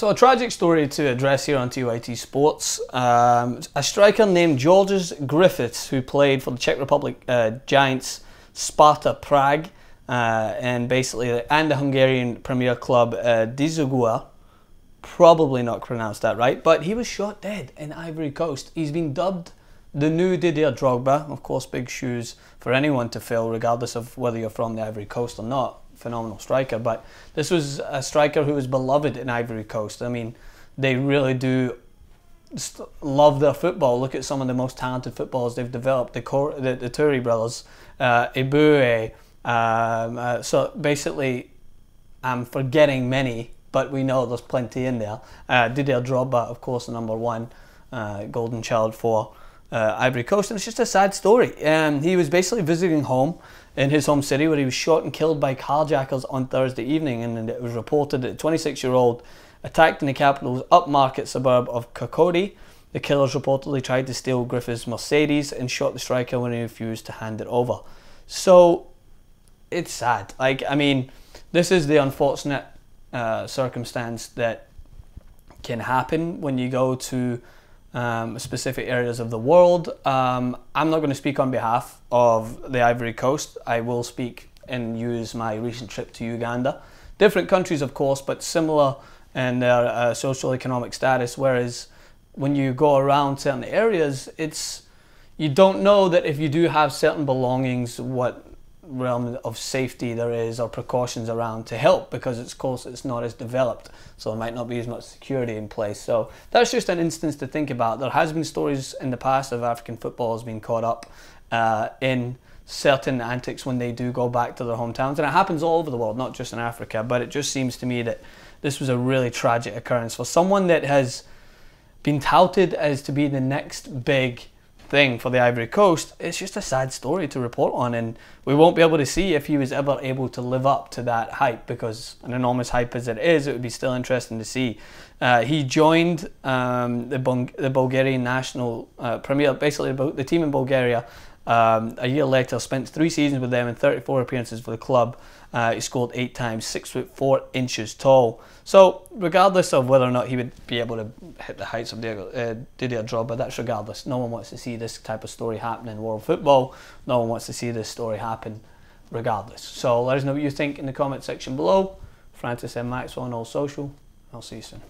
So a tragic story to address here on TYT Sports. A striker named Georges Griffiths, who played for the Czech Republic Giants, Sparta Prague, and the Hungarian Premier club Diosgyor. Probably not pronounced that right, but he was shot dead in Ivory Coast. He's been dubbed the new Didier Drogba. Of course, big shoes for anyone to fill, regardless of whether you're from the Ivory Coast or not. Phenomenal striker, but this was a striker who was beloved in Ivory Coast. I mean, they really do love their football. Look at some of the most talented footballers they've developed. The Touré brothers, Eboué. So basically, I'm forgetting many, but we know there's plenty in there. Didier Drogba, of course, the #1 golden child for Ivory Coast, and it's just a sad story. He was basically visiting home in his home city, where he was shot and killed by carjackers on Thursday evening, and it was reported that the 26-year-old attacked in the capital's upmarket suburb of Kokodi. The killers reportedly tried to steal Griffiths' Mercedes and shot the striker when he refused to hand it over. So it's sad. Like, I mean, this is the unfortunate circumstance that can happen when you go to specific areas of the world. I'm not going to speak on behalf of the Ivory Coast. I will speak and use my recent trip to Uganda. Different countries, of course, but similar in their socio-economic status, whereas when you go around certain areas, you don't know that if you do have certain belongings, what realm of safety there is or precautions around to help, because of course it's not as developed, so there might not be as much security in place. So that's just an instance to think about. There has been stories in the past of African footballers being caught up in certain antics when they do go back to their hometowns, and it happens all over the world, not just in Africa. But it just seems to me that this was a really tragic occurrence for someone that has been touted as to be the next big thing for the Ivory Coast. It's just a sad story to report on, and we won't be able to see if he was ever able to live up to that hype, because an enormous hype as it is, it would be still interesting to see. He joined the Bulgarian national premier, basically the team in Bulgaria, a year later, spent 3 seasons with them and 34 appearances for the club. He scored 8 times, 6'4" tall. So regardless of whether or not he would be able to hit the heights of Didier Drogba, that's regardless. No one wants to see this type of story happen in world football. No one wants to see this story happen regardless. So let us know what you think in the comment section below. Francis and Maxwell on all social. I'll see you soon.